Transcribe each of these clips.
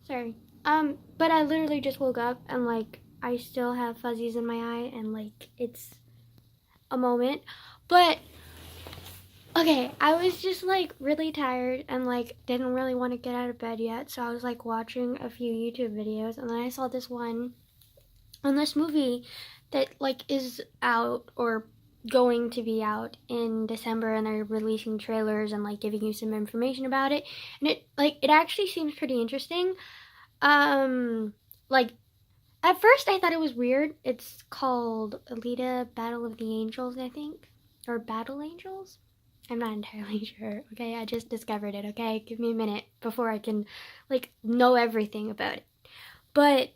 Sorry. But I literally just woke up and like I still have fuzzies in my eye and like it's a moment. But okay, I was just like really tired and like didn't really want to get out of bed yet, so I was like watching a few YouTube videos and then I saw this one on this movie that like is out or going to be out in December, and they're releasing trailers and like giving you some information about it, and it actually seems pretty interesting. Like at first I thought it was weird. It's called Alita Battle of the Angels, I think, or Battle Angels. I'm not entirely sure. Okay, I just discovered it. Okay, give me a minute before I can like know everything about it. But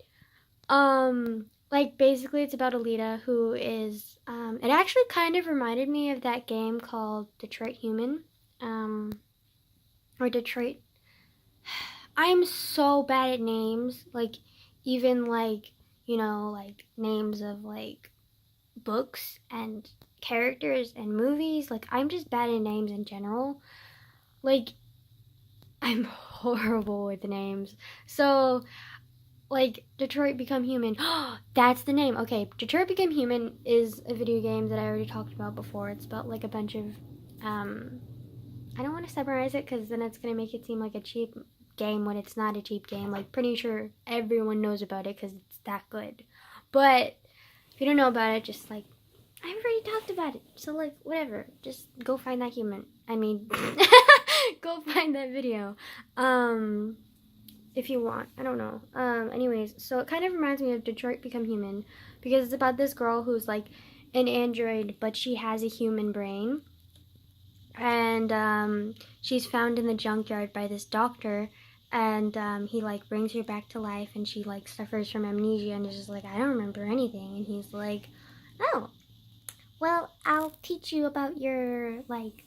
like basically it's about Alita who is it actually kind of reminded me of that game called Detroit Human. Or Detroit. I'm so bad at names. Like even like, like names of like books and characters and movies. Like I'm just bad at names in general. Like I'm horrible with names. So like Detroit Become Human. That's the name. Okay, Detroit Become Human is a video game that I already talked about before. It's about like a bunch of I don't want to summarize it because then it's gonna make it seem like a cheap game when it's not a cheap game. Like pretty sure everyone knows about it because it's that good. But if you don't know about it, just like I've already talked about it. So like whatever. Just go find that human. I mean go find that video. If you want. I don't know. Anyways, so it kind of reminds me of Detroit Become Human because it's about this girl who's like an android, but she has a human brain. And she's found in the junkyard by this doctor, and he like brings her back to life, and she like suffers from amnesia and is just like, I don't remember anything. And he's like, oh, well, I'll teach you about your like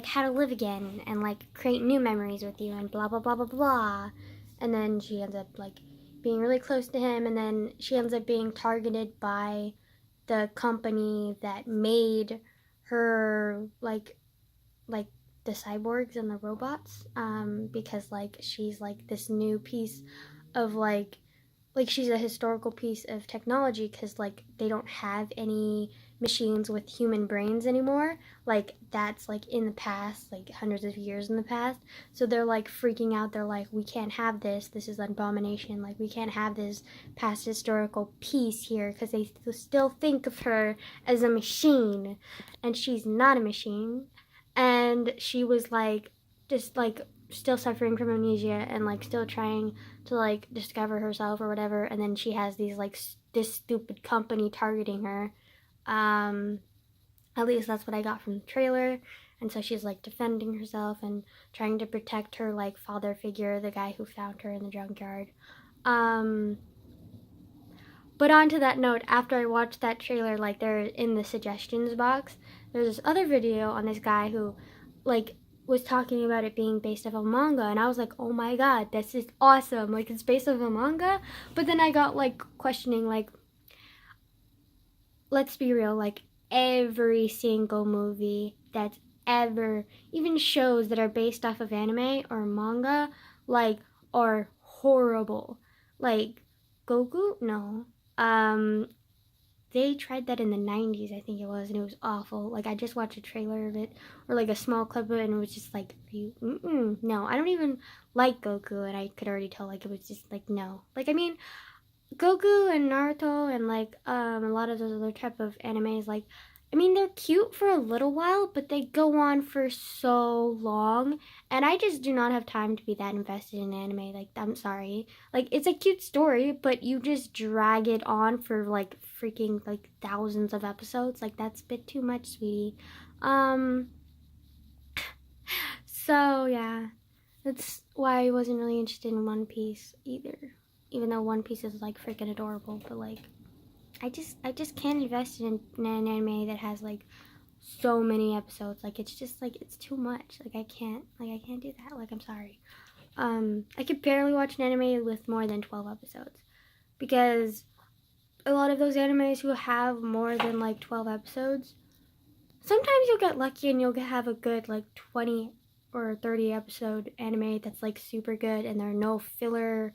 how to live again and like create new memories with you and blah blah blah blah blah. And then she ends up like being really close to him, and then she ends up being targeted by the company that made her like the cyborgs and the robots, because like she's like this new piece of like she's a historical piece of technology because like they don't have any machines with human brains anymore. Like that's like in the past, like hundreds of years in the past. So they're like freaking out. They're like, we can't have this. This is an abomination. Like we can't have this past historical piece here because they still think of her as a machine, and she's not a machine. And she was like just like still suffering from amnesia and like still trying to like discover herself or whatever, and then she has these like this stupid company targeting her. At least that's what I got from the trailer. And so she's like defending herself and trying to protect her like father figure, the guy who found her in the junkyard. But on to that note, after I watched that trailer, like there in the suggestions box, there's this other video on this guy who like was talking about it being based off a manga, and I was like, oh my god, this is awesome. Like it's based off a manga. But then I got like questioning, like, let's be real, like every single movie that's ever, even shows that are based off of anime or manga, like are horrible. Like Goku? No. They tried that in the 90s, I think it was, and it was awful. Like I just watched a trailer of it or like a small clip of it, and it was just like, no, I don't even like Goku, and I could already tell like it was just like no. Like I mean, Goku and Naruto and like a lot of those other type of animes, like I mean they're cute for a little while, but they go on for so long, and I just do not have time to be that invested in anime. Like I'm sorry, like it's a cute story, but you just drag it on for like freaking like thousands of episodes. Like that's a bit too much, sweetie. Um, so yeah, that's why I wasn't really interested in One Piece either. Even though One Piece is like freaking adorable, but like I just can't invest in an anime that has like so many episodes. Like it's just like it's too much. Like I can't do that. Like I'm sorry. I could barely watch an anime with more than 12 episodes because a lot of those animes who have more than like 12 episodes, sometimes you'll get lucky and you'll have a good like 20 or 30 episode anime that's like super good, and there are no filler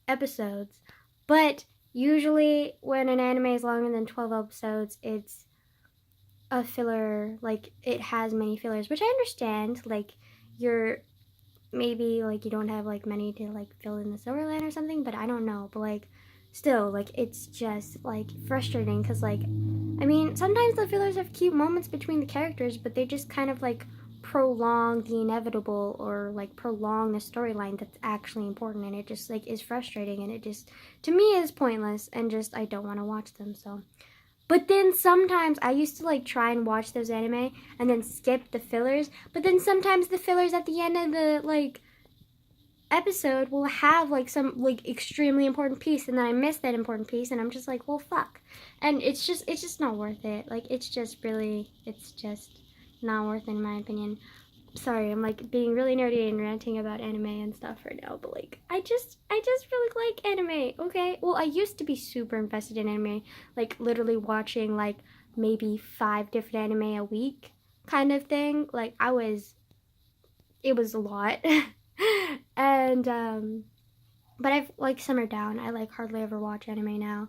episodes. But usually when an anime is longer than 12 episodes, it's a filler, like it has many fillers, which I understand. Like you're maybe like you don't have like many to like fill in the storyline or something, but I don't know. But like still, like it's just like frustrating because like I mean sometimes the fillers have cute moments between the characters, but they just kind of like prolong the inevitable or like prolong the storyline that's actually important, and it just like is frustrating, and it just to me is pointless, and just I don't want to watch them. So but then sometimes I used to like try and watch those anime and then skip the fillers. But then sometimes the fillers at the end of the like episode will have like some like extremely important piece, and then I miss that important piece, and I'm just like, well, fuck. And it's just not worth it. Like it's just not worth it in my opinion. Sorry, I'm like being really nerdy and ranting about anime and stuff right now, but like I just really like anime, okay? Well, I used to be super invested in anime, like literally watching like maybe 5 different anime a week kind of thing. Like it was a lot. And but I've like simmered down. I like hardly ever watch anime now.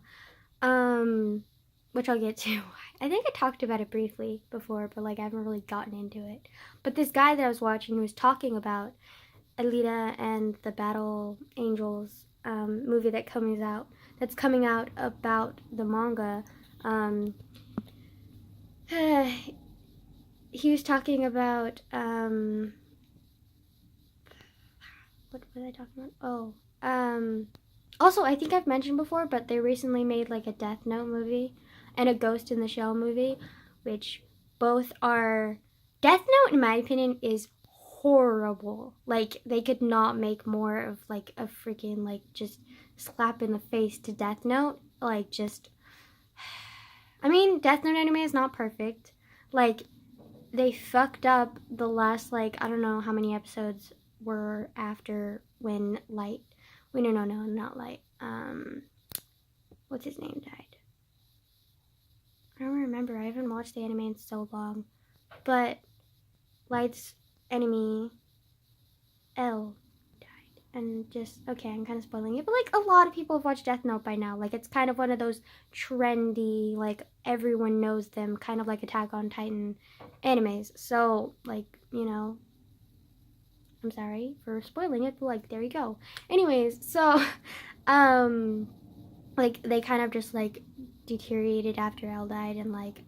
Which I'll get to. I think I talked about it briefly before, but like I haven't really gotten into it. But this guy that I was watching was talking about Alita and the Battle Angels movie that's coming out about the manga. He was talking about what was I talking about? Oh, also I think I've mentioned before, but they recently made like a Death Note movie and a Ghost in the Shell movie, which both are Death Note in my opinion is horrible. Like they could not make more of like a freaking like just slap in the face to Death Note. Like just I mean, Death Note anime is not perfect. Like they fucked up the last like I don't know how many episodes were after when Light. Wait, no, not Light. What's his name died? I don't remember. I haven't watched the anime in so long. But Light's enemy, L, died. And just, okay, I'm kind of spoiling it. But, like, a lot of people have watched Death Note by now. Like, it's kind of one of those trendy, like, everyone knows them, kind of like Attack on Titan animes. So, like, you know, I'm sorry for spoiling it, but, like, there you go. Anyways, so, like, they kind of just, like, deteriorated after Elle died, and, like,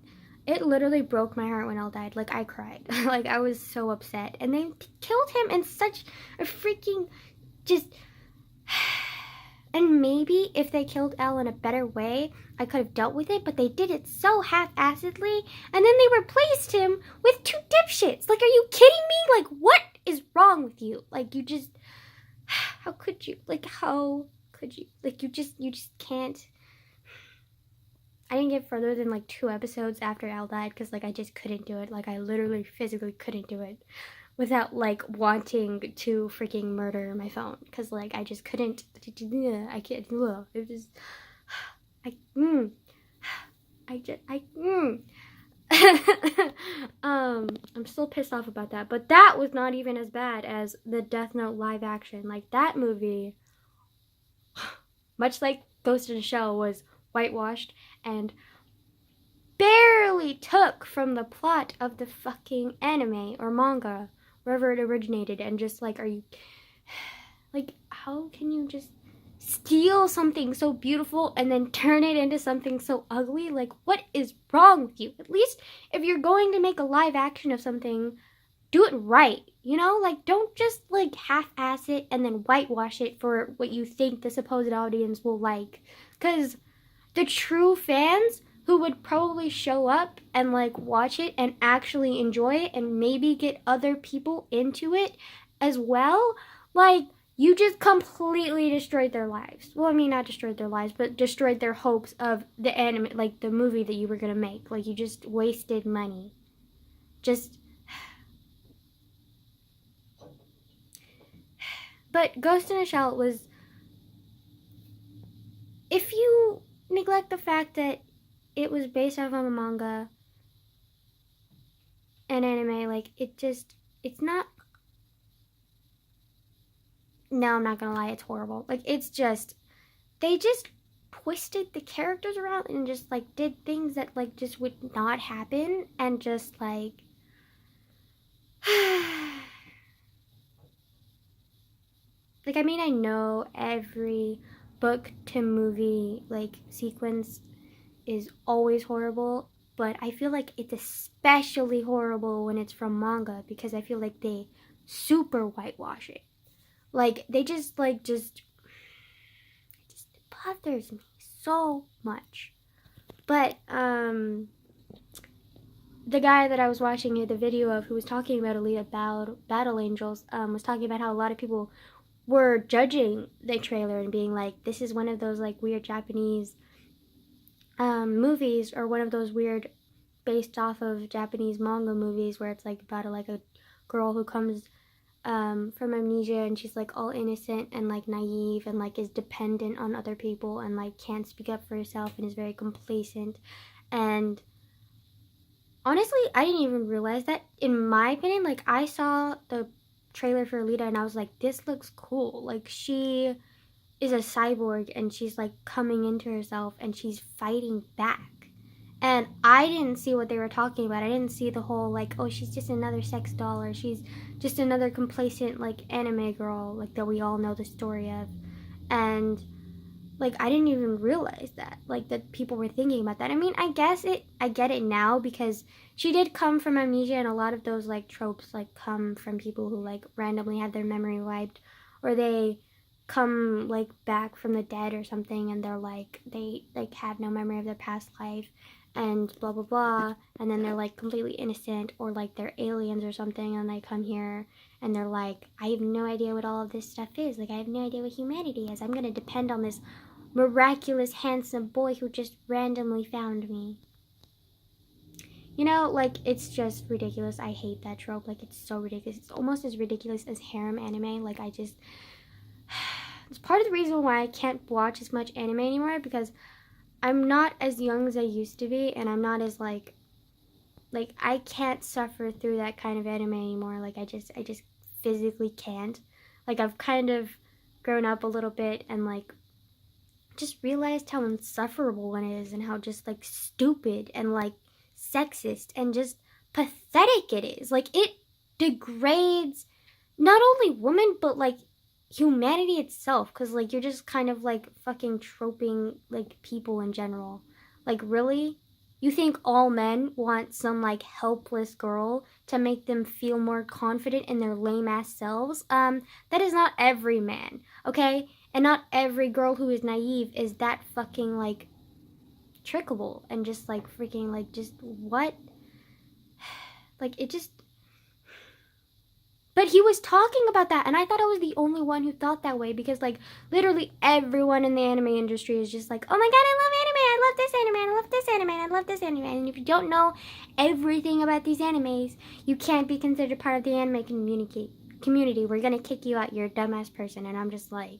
it literally broke my heart when Elle died. Like, I cried. Like, I was so upset. And they killed him in such a freaking just... And maybe if they killed Elle in a better way, I could have dealt with it, but they did it so half-assedly, and then they replaced him with 2 dipshits. Like, are you kidding me? Like, what is wrong with you? Like, you just... How could you? Like, how could you? Like, you just can't... I didn't get further than like 2 episodes after Al died because like I just couldn't do it. Like I literally physically couldn't do it without like wanting to freaking murder my phone because like I just couldn't. I can't. It was. I'm still pissed off about that, but that was not even as bad as the Death Note live action. Like that movie, much like Ghost in the Shell, was whitewashed and barely took from the plot of the fucking anime or manga, wherever it originated, and just like, are you, like, how can you just steal something so beautiful and then turn it into something so ugly? Like, what is wrong with you? At least if you're going to make a live action of something, do it right, you know? Like, don't just, like, half-ass it and then whitewash it for what you think the supposed audience will like. Because the true fans who would probably show up and, like, watch it and actually enjoy it and maybe get other people into it as well, like, you just completely destroyed their lives. Well, I mean, not destroyed their lives, but destroyed their hopes of the anime, like, the movie that you were gonna make. Like, you just wasted money. Just... But Ghost in a Shell was... If you neglect the fact that it was based off of a manga and anime, like, it just... it's not, no, I'm not gonna lie, it's horrible. Like, it's just, they just twisted the characters around and just like did things that like just would not happen, and just like like, I mean, I know every book to movie like sequence is always horrible, but I feel like it's especially horrible when it's from manga, because I feel like they super whitewash it. Like, they just like just it just bothers me so much. But the guy that I was watching the video of, who was talking about Alita Battle Angels, was talking about how a lot of people were judging the trailer and being like, this is one of those like weird Japanese movies, or one of those weird based off of Japanese manga movies where it's like about a girl who comes from amnesia, and she's like all innocent and like naive and like is dependent on other people and like can't speak up for herself and is very complacent. And honestly, I didn't even realize that. In my opinion, like, I saw the trailer for Alita and I was like, this looks cool. Like, she is a cyborg and she's like coming into herself and she's fighting back. And I didn't see what they were talking about. I didn't see the whole like, oh, she's just another sex doll, or she's just another complacent like anime girl, like that we all know the story of. And like, I didn't even realize that, like, that people were thinking about that. I mean, I get it now, because she did come from amnesia, and a lot of those like tropes like come from people who like randomly have their memory wiped, or they come like back from the dead or something, and they're like, they like have no memory of their past life and blah blah blah, and then they're like completely innocent, or like they're aliens or something, and they come here and they're like, I have no idea what all of this stuff is. Like, I have no idea what humanity is. I'm gonna depend on this miraculous handsome boy who just randomly found me. You know, like, it's just ridiculous. I hate that trope. Like, it's so ridiculous. It's almost as ridiculous as harem anime. Like, I just, it's part of the reason why I can't watch as much anime anymore, because I'm not as young as I used to be, and I'm not as like I can't suffer through that kind of anime anymore. Like, I just physically can't. Like, I've kind of grown up a little bit and like just realized how insufferable one is, and how just like stupid and like sexist and just pathetic it is. Like, it degrades not only women but like humanity itself, because like you're just kind of like fucking troping like people in general. Like, really? You think all men want some like helpless girl to make them feel more confident in their lame ass selves? That is not every man, okay? And not every girl who is naive is that fucking like trickable and just like freaking like just what? Like, it just. But he was talking about that, and I thought I was the only one who thought that way, because like literally everyone in the anime industry is just like, oh my god, I love anime, I love this anime, I love this anime, I love this anime. And if you don't know everything about these animes, you can't be considered part of the anime community. We're gonna kick you out, you're a dumbass person. And I'm just like,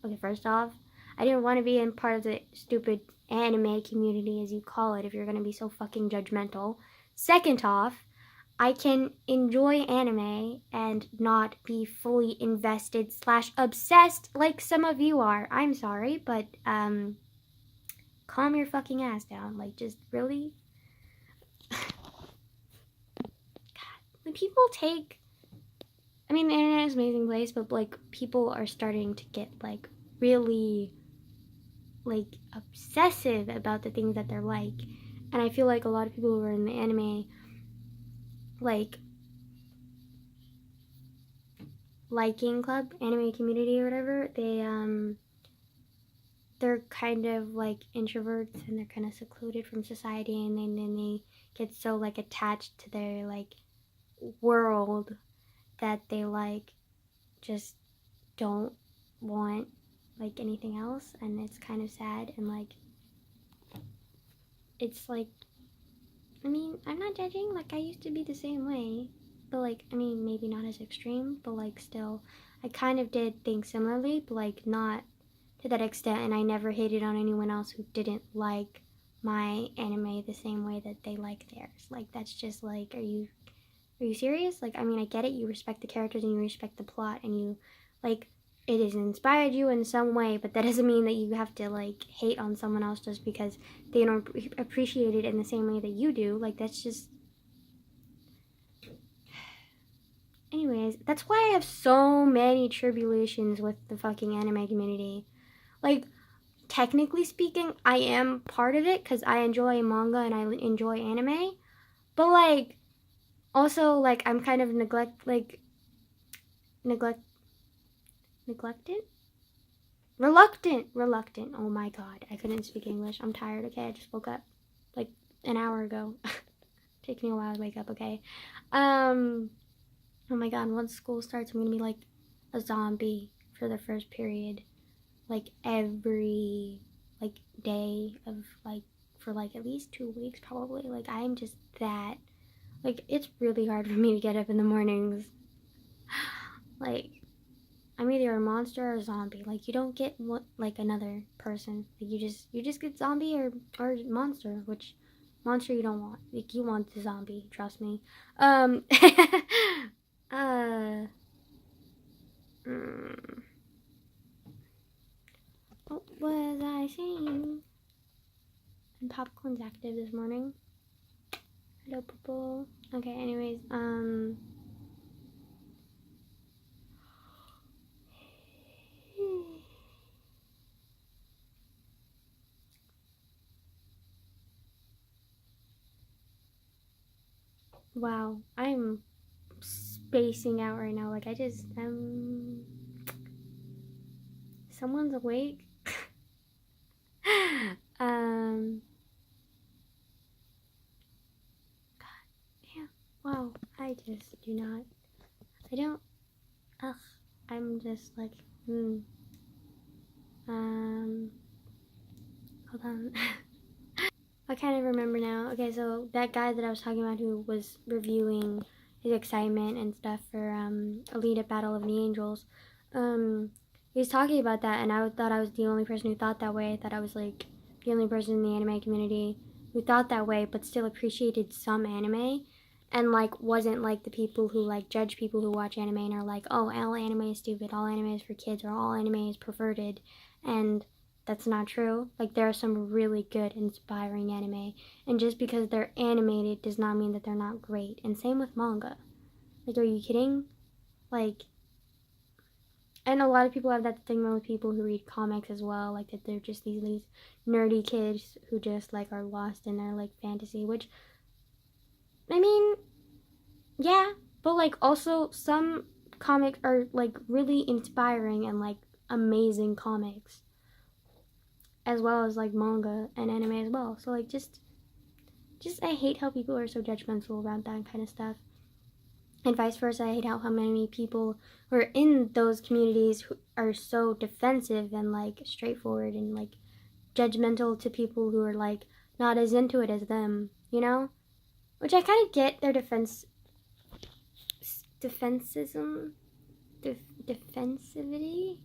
okay, first off, I didn't want to be in part of the stupid anime community, as you call it, if you're gonna be so fucking judgmental. Second off, I can enjoy anime and not be fully invested / obsessed like some of you are. I'm sorry, but calm your fucking ass down. Like, just really. God, when people take. I mean, the internet is an amazing place, but like people are starting to get like really like obsessive about the things that they're like, and I feel like a lot of people who are in the anime like liking club, anime community or whatever, they're kind of like introverts, and they're kind of secluded from society, and then they get so like attached to their like world that they like just don't want like anything else. And it's kind of sad, and like it's like, I mean, I'm not judging, like I used to be the same way, but like, I mean, maybe not as extreme, but like still I kind of did think similarly, but like not to that extent. And I never hated on anyone else who didn't like my anime the same way that they like theirs. Like, that's just like, are you Are you serious? Like, I mean, I get it. You respect the characters and you respect the plot and you, like, it has inspired you in some way, but that doesn't mean that you have to, like, hate on someone else just because they don't appreciate it in the same way that you do. Like, that's just... Anyways, that's why I have so many tribulations with the fucking anime community. Like, technically speaking, I am part of it because I enjoy manga and I enjoy anime. But, like, also, like, I'm kind of neglected? Reluctant. Oh my god, I couldn't speak English. I'm tired, okay? I just woke up, like, an hour ago. Takes me a while to wake up, okay? Oh my god, once school starts, I'm gonna be, like, a zombie for the first period. Like, every, like, day of, like, for, like, at least 2 weeks, probably. Like, I'm just that. Like, it's really hard for me to get up in the mornings. Like, I'm either a monster or a zombie. Like, you don't get like another person. Like, you just get zombie or monster, which monster you don't want. Like, you want the zombie, trust me. uh what was I saying? And popcorn's active this morning. Hello, Purple. Okay, anyways, wow, I'm spacing out right now. Like, someone's awake. um, yeah, wow, I just do not, I don't, ugh, I'm just like, hold on. I can't even remember now. Okay, so that guy that I was talking about who was reviewing his excitement and stuff for Alita Battle of the Angels, he was talking about that, and I thought I was the only person who thought that way. I thought I was like the only person in the anime community who thought that way, but still appreciated some anime, and like wasn't like the people who like judge people who watch anime and are like, oh, all anime is stupid, all anime is for kids, or all anime is perverted, and that's not true. Like, there are some really good, inspiring anime, and just because they're animated does not mean that they're not great. And same with manga. Like, are you kidding? Like, and a lot of people have that stigma with people who read comics as well, like that they're just these nerdy kids who just like are lost in their like fantasy, which, I mean, yeah, but like also some comics are like really inspiring and like amazing comics, as well as like manga and anime as well. So like just I hate how people are so judgmental about that kind of stuff. And vice versa, I hate how many people who are in those communities who are so defensive and like straightforward and like judgmental to people who are like not as into it as them, you know? Which I kind of get their defensism, defensivity.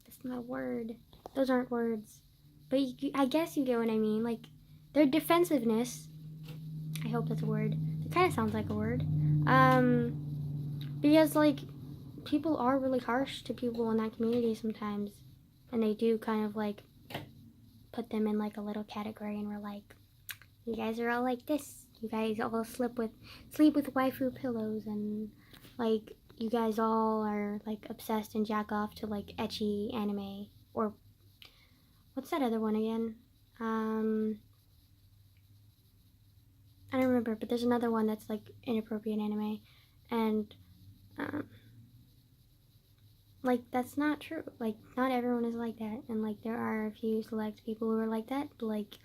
That's not a word. Those aren't words. But I guess you get what I mean. Like, their defensiveness. I hope that's a word. It kind of sounds like a word. Because, like, people are really harsh to people in that community sometimes. And they do kind of, like, put them in, like, a little category. And we're like, you guys are all like this. You guys all sleep with waifu pillows. And, like, you guys all are, like, obsessed and jack off to, like, ecchi anime. Or, what's that other one again? I don't remember, but there's another one that's like inappropriate anime, and like that's not true. Like, not everyone is like that, and like there are a few select people who are like that, but like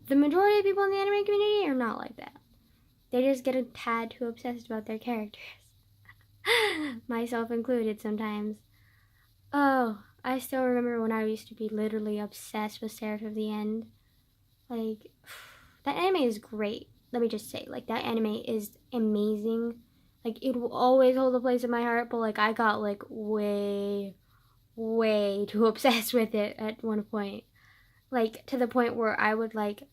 the majority of people in the anime community are not like that. They just get a tad too obsessed about their characters. Myself included sometimes. Oh, I still remember when I used to be literally obsessed with Seraph of the End. Like, that anime is great. Let me just say, like, that anime is amazing. Like, it will always hold a place in my heart, but, like, I got, like, way too obsessed with it at one point. Like, to the point where I would, like,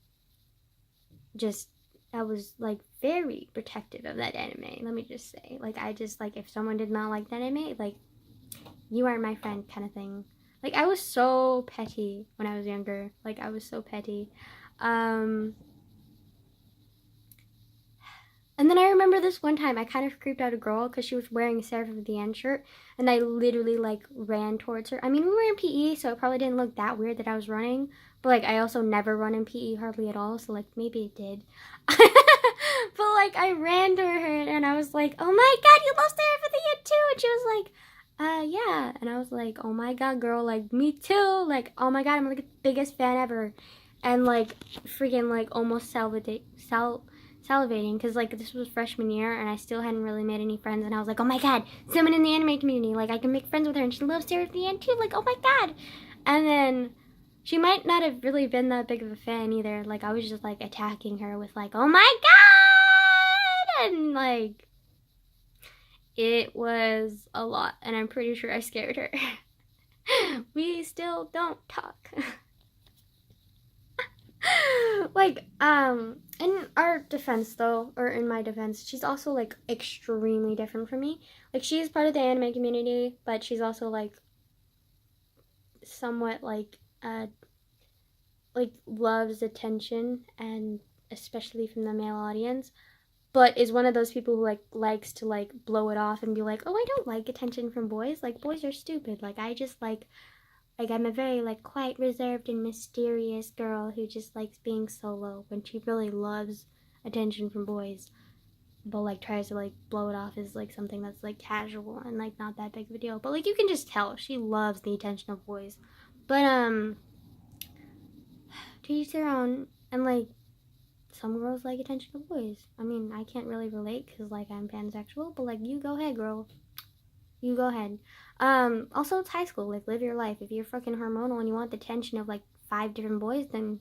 I was, like, very protective of that anime, let me just say. Like, I just, like, if someone did not like that anime, like, you aren't my friend kind of thing. Like, I was so petty when I was younger. Like, I was so petty. And then I remember this one time I kind of creeped out a girl because she was wearing a Seraph of the End shirt, and I literally, like, ran towards her. I mean, we were in PE, so it probably didn't look that weird that I was running, but, like, I also never run in PE hardly at all, so, like, maybe it did. But, like, I ran to her, and I was like, oh my god, you love Seraph of the End too! And she was like, yeah. And I was like, oh my god, girl, like, me too! Like, oh my god, I'm, like, the biggest fan ever. And, like, freaking, like, almost salivating because, like, this was freshman year and I still hadn't really made any friends, and I was like, oh my god, someone in the anime community, like, I can make friends with her, and she loves Sarah at the end too, like, oh my god. And then she might not have really been that big of a fan either. Like, I was just, like, attacking her with, like, oh my god, and, like, it was a lot, and I'm pretty sure I scared her. We still don't talk. Like, in our defense though, or in my defense, she's also, like, extremely different from me. Like, she's part of the anime community, but she's also, like, somewhat, like, loves attention, and especially from the male audience, but is one of those people who, like, likes to, like, blow it off and be like, oh, I don't like attention from boys. Like, boys are stupid. Like, I just, like, I'm a very, like, quiet, reserved, and mysterious girl who just likes being solo, when she really loves attention from boys, but, like, tries to, like, blow it off as, like, something that's, like, casual and, like, not that big of a deal. But, like, you can just tell she loves the attention of boys. But, to each their own. And, like, some girls like attention of boys. I mean, I can't really relate because, like, I'm pansexual, but, like, you go ahead, girl. You go ahead. Also, it's high school. Like, live your life. If you're fucking hormonal and you want the attention of, like, 5 different boys, then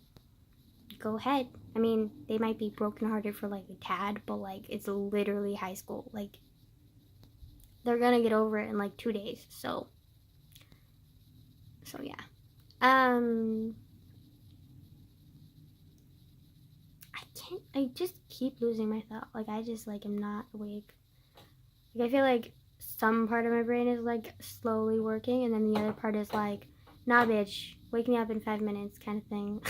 go ahead. I mean, they might be brokenhearted for, like, a tad, but, like, it's literally high school. Like, they're gonna get over it in, like, 2 days. So yeah. I just keep losing my thought. Like, I just, like, am not awake. Like, I feel like some part of my brain is, like, slowly working, and then the other part is like, nah, bitch, wake me up in 5 minutes kind of thing.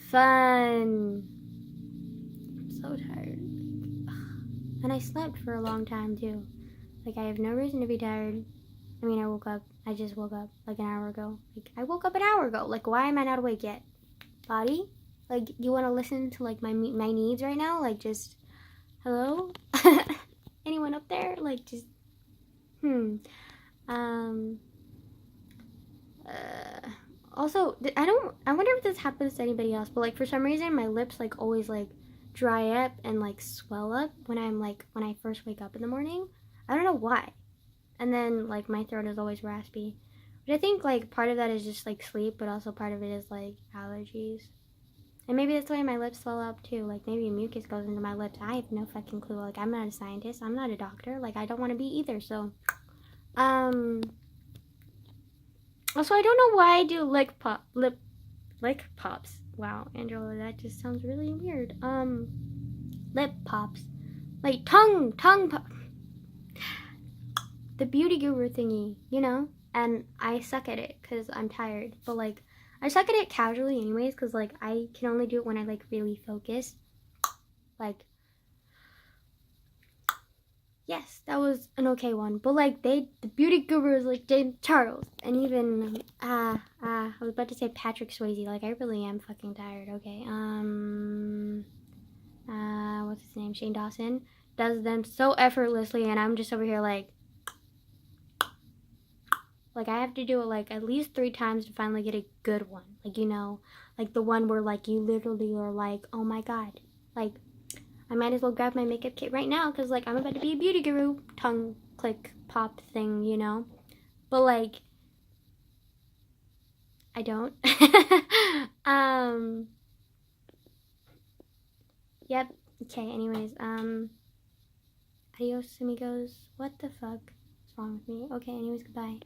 Fun. I'm so tired. And I slept for a long time too. Like, I have no reason to be tired. I mean, I just woke up like an hour ago. Like, I woke up an hour ago. Like, why am I not awake yet? Body? Like, you want to listen to, like, my needs right now? Like, just, hello? Anyone up there? Like, just, also, I wonder if this happens to anybody else, but, like, for some reason, my lips, like, always, like, dry up and, like, swell up when I first wake up in the morning. I don't know why. And then, like, my throat is always raspy. But I think, like, part of that is just, like, sleep, but also part of it is, like, allergies. And maybe that's why my lips swell up, too. Like, maybe mucus goes into my lips. I have no fucking clue. Like, I'm not a scientist. I'm not a doctor. Like, I don't want to be either, so. Also, I don't know why I do lick pops. Wow, Angela, that just sounds really weird. Lip pops. Like, tongue pop. The beauty guru thingy, you know? And I suck at it because I'm tired. But, like, I suck at it casually anyways, because, like, I can only do it when I, like, really focus. Like, yes, that was an okay one. But, like, the beauty gurus, like, James Charles, and even, I was about to say Patrick Swayze. Like, I really am fucking tired, okay. What's his name? Shane Dawson does them so effortlessly, and I'm just over here, like, I have to do it, like, at least 3 times to finally get a good one. Like, you know, like, the one where, like, you literally are like, oh my god. Like, I might as well grab my makeup kit right now, because, like, I'm about to be a beauty guru. Tongue click pop thing, you know? But, like, I don't. Yep. Okay, anyways, adios, amigos. What the fuck is wrong with me? Okay, anyways, goodbye.